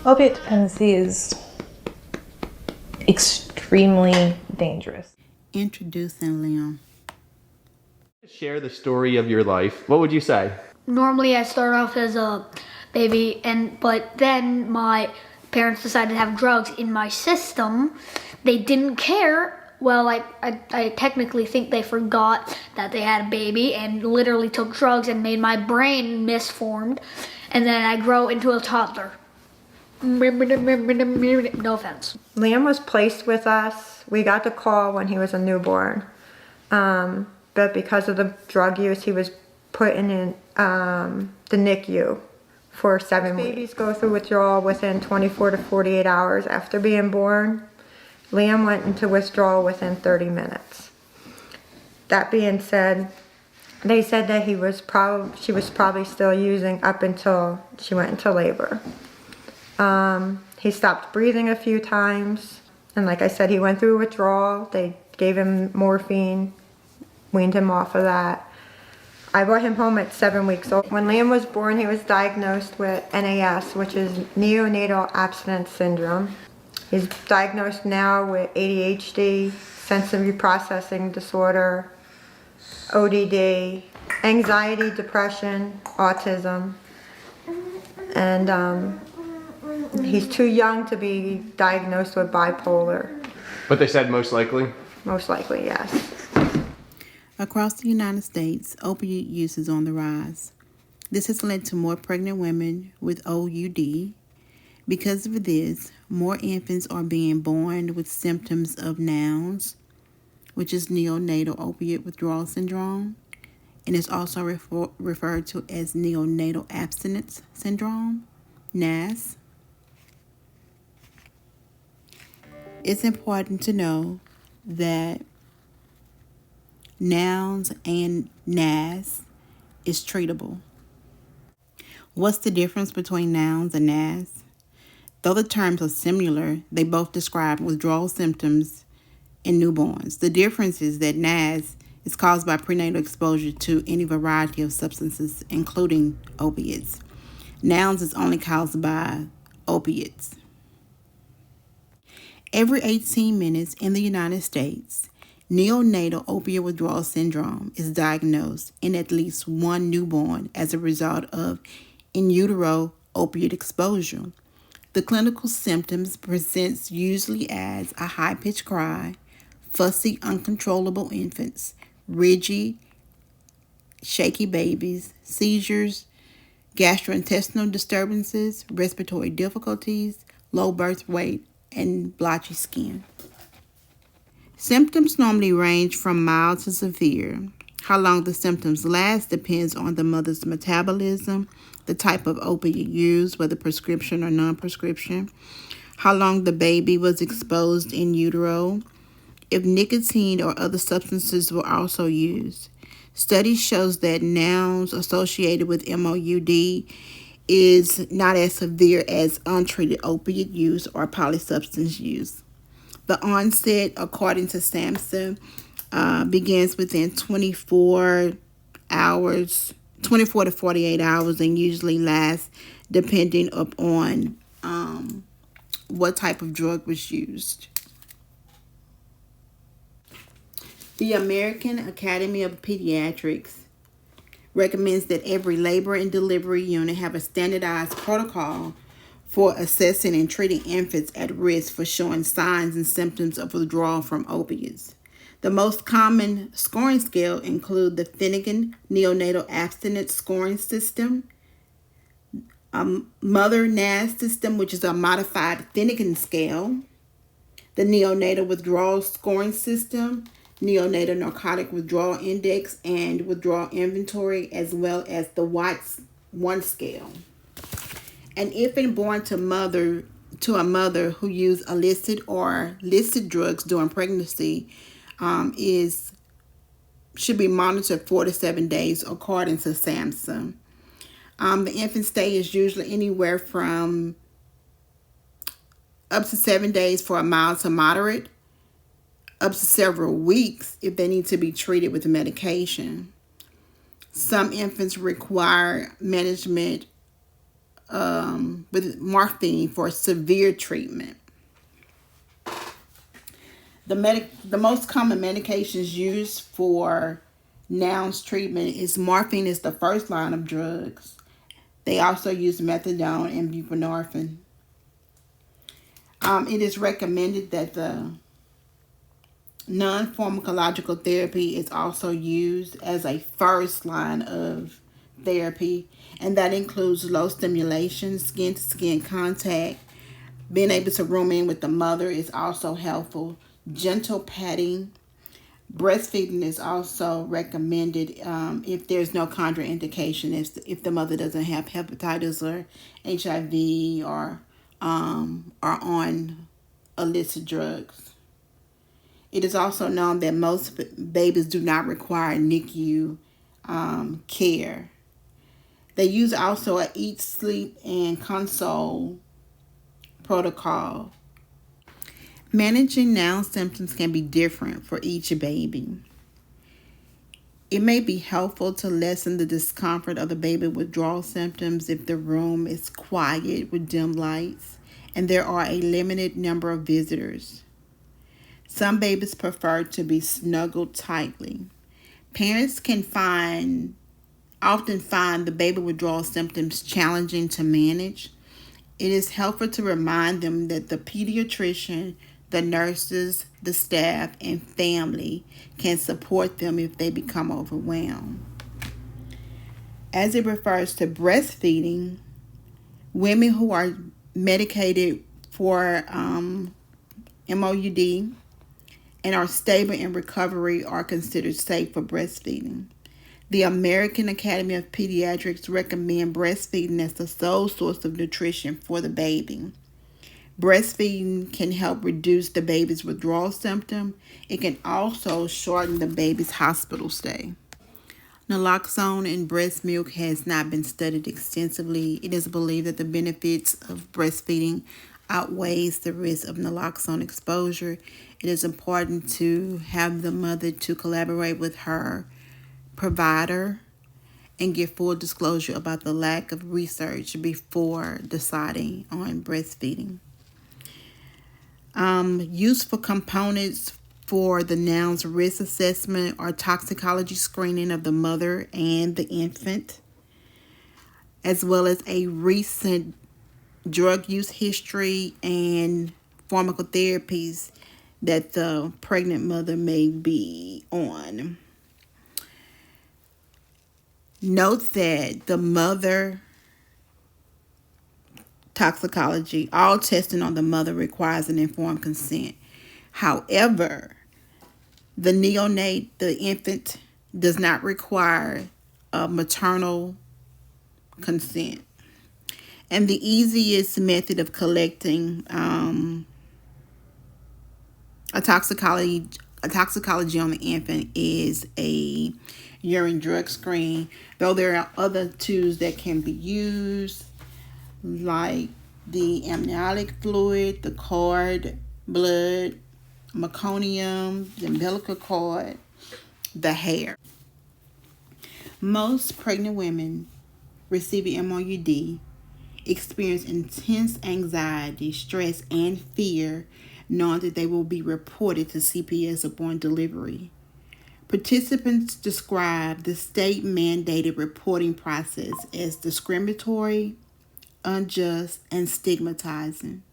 Opiate dependency is extremely dangerous. Introducing Liam. Share the story of your life. What would you say? Normally I start off as a baby, but then my parents decided to have drugs in my system. They didn't care. Well, I technically think they forgot that they had a baby and literally took drugs and made my brain misformed. And then I grow into a toddler. No offense. Liam was placed with us. We got the call when he was a newborn. But because of the drug use, he was put in the NICU for 7 weeks. Babies go through withdrawal within 24 to 48 hours after being born. Liam went into withdrawal within 30 minutes. That being said, they said that she was probably still using up until she went into labor. He stopped breathing a few times, and like I said, he went through withdrawal. They gave him morphine, weaned him off of that. I brought him home at 7 weeks old. When Liam was born, he was diagnosed with NAS, which is Neonatal Abstinence Syndrome. He's diagnosed now with ADHD, sensory processing disorder, ODD, anxiety, depression, autism, and he's too young to be diagnosed with bipolar. But they said most likely? Most likely, yes. Across the United States, opioid use is on the rise. This has led to more pregnant women with OUD. Because of this, more infants are being born with symptoms of NOWS, which is neonatal opioid withdrawal syndrome, and is also referred to as neonatal abstinence syndrome, NAS. It's important to know that NOWS and NAS is treatable. What's the difference between NOWS and NAS? Though the terms are similar, they both describe withdrawal symptoms in newborns. The difference is that NAS is caused by prenatal exposure to any variety of substances, including opiates. NOWS is only caused by opiates. Every 18 minutes in the United States, neonatal opioid withdrawal syndrome is diagnosed in at least one newborn as a result of in utero opioid exposure. The clinical symptoms presents usually as a high-pitched cry, fussy, uncontrollable infants, rigid, shaky babies, seizures, gastrointestinal disturbances, respiratory difficulties, low birth weight, and blotchy skin. Symptoms normally range from mild to severe. How long the symptoms last depends on the mother's metabolism, the type of opioid used, whether prescription or non-prescription, how long the baby was exposed in utero, if nicotine or other substances were also used. Studies shows that NOWS associated with MOUD is not as severe as untreated opiate use or polysubstance use. The onset, according to SAMHSA, begins within 24 to 48 hours and usually lasts depending upon what type of drug was used. The American Academy of Pediatrics recommends that every labor and delivery unit have a standardized protocol for assessing and treating infants at risk for showing signs and symptoms of withdrawal from opiates. The most common scoring scale include the Finnegan Neonatal Abstinence Scoring System, Mother NAS System, which is a modified Finnegan scale, the Neonatal Withdrawal Scoring System, Neonatal Narcotic Withdrawal Index, and Withdrawal Inventory, as well as the Watts 1 scale. An infant born to a mother who used illicit or listed drugs during pregnancy should be monitored 4 to 7 days according to SAMHSA. The infant stay is usually anywhere from up to 7 days for a mild to moderate, up to several weeks if they need to be treated with medication. Some infants require management with morphine for severe treatment. The most common medications used for NOWS treatment is morphine is the first line of drugs. They also use methadone and buprenorphine. It is recommended that the non-pharmacological therapy is also used as a first line of therapy, and that includes low stimulation, skin-to-skin contact. Being able to room in with the mother is also helpful. Gentle patting. Breastfeeding is also recommended if there's no contraindication, if the mother doesn't have hepatitis or HIV or are on illicit drugs. It is also known that most babies do not require NICU care. They use also a eat, sleep, and console protocol. Managing NOWS symptoms can be different for each baby. It may be helpful to lessen the discomfort of the baby withdrawal symptoms if the room is quiet with dim lights and there are a limited number of visitors. Some babies prefer to be snuggled tightly. Parents can often find the baby withdrawal symptoms challenging to manage. It is helpful to remind them that the pediatrician, the nurses, the staff, and family can support them if they become overwhelmed. As it refers to breastfeeding, women who are medicated for MOUD and are stable in recovery are considered safe for breastfeeding. The American Academy of Pediatrics recommend breastfeeding as the sole source of nutrition for the baby. Breastfeeding can help reduce the baby's withdrawal symptom. It can also shorten the baby's hospital stay. Naloxone in breast milk has not been studied extensively. It is believed that the benefits of breastfeeding outweighs the risk of naloxone exposure. It is important to have the mother to collaborate with her provider and give full disclosure about the lack of research before deciding on breastfeeding. Useful components for the NOWS risk assessment are toxicology screening of the mother and the infant, as well as a recent drug use history and pharmacotherapies that the pregnant mother may be on. Note that the mother toxicology, all testing on the mother requires an informed consent. However, the neonate, the infant, does not require a maternal consent. And the easiest method of collecting a toxicology on the infant is a urine drug screen, though there are other tools that can be used, like the amniotic fluid, the cord blood, meconium, the umbilical cord, the hair. Most pregnant women receiving MOUD experience intense anxiety, stress, and fear, knowing that they will be reported to CPS upon delivery. Participants describe the state-mandated reporting process as discriminatory, unjust, and stigmatizing.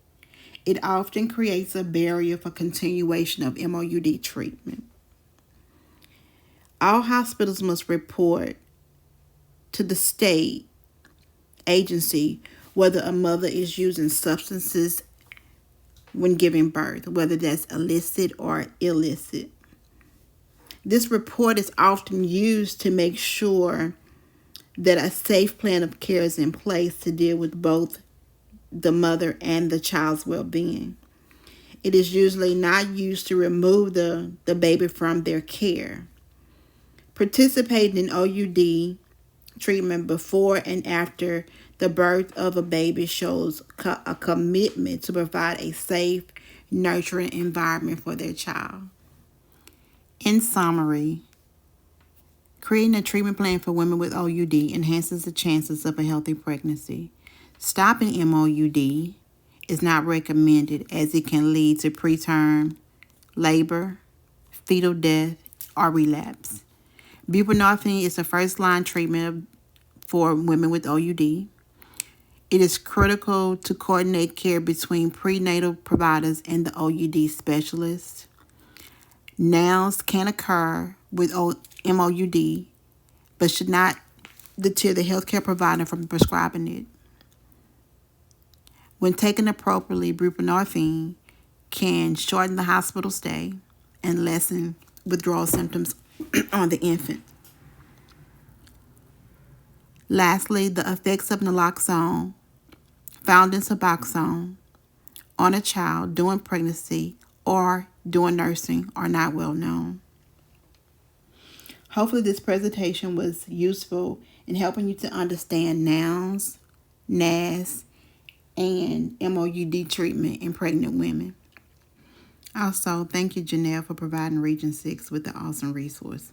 It often creates a barrier for continuation of MOUD treatment. All hospitals must report to the state agency whether a mother is using substances when giving birth, whether that's illicit or illicit. This report is often used to make sure that a safe plan of care is in place to deal with both the mother and the child's well-being. It is usually not used to remove the baby from their care. Participating in OUD treatment before and after the birth of a baby shows a commitment to provide a safe, nurturing environment for their child. In summary, creating a treatment plan for women with OUD enhances the chances of a healthy pregnancy. Stopping MOUD is not recommended as it can lead to preterm labor, fetal death, or relapse. Buprenorphine is the first-line treatment for women with OUD. It is critical to coordinate care between prenatal providers and the OUD specialist. NOWs can occur with MOUD, but should not deter the healthcare provider from prescribing it. When taken appropriately, buprenorphine can shorten the hospital stay and lessen withdrawal symptoms on the infant. Lastly, the effects of naloxone found in Suboxone on a child during pregnancy or during nursing are not well known. Hopefully this presentation was useful in helping you to understand NOWs, NAS, and MOUD treatment in pregnant women. Also, thank you, Janelle, for providing Region 6 with the awesome resource.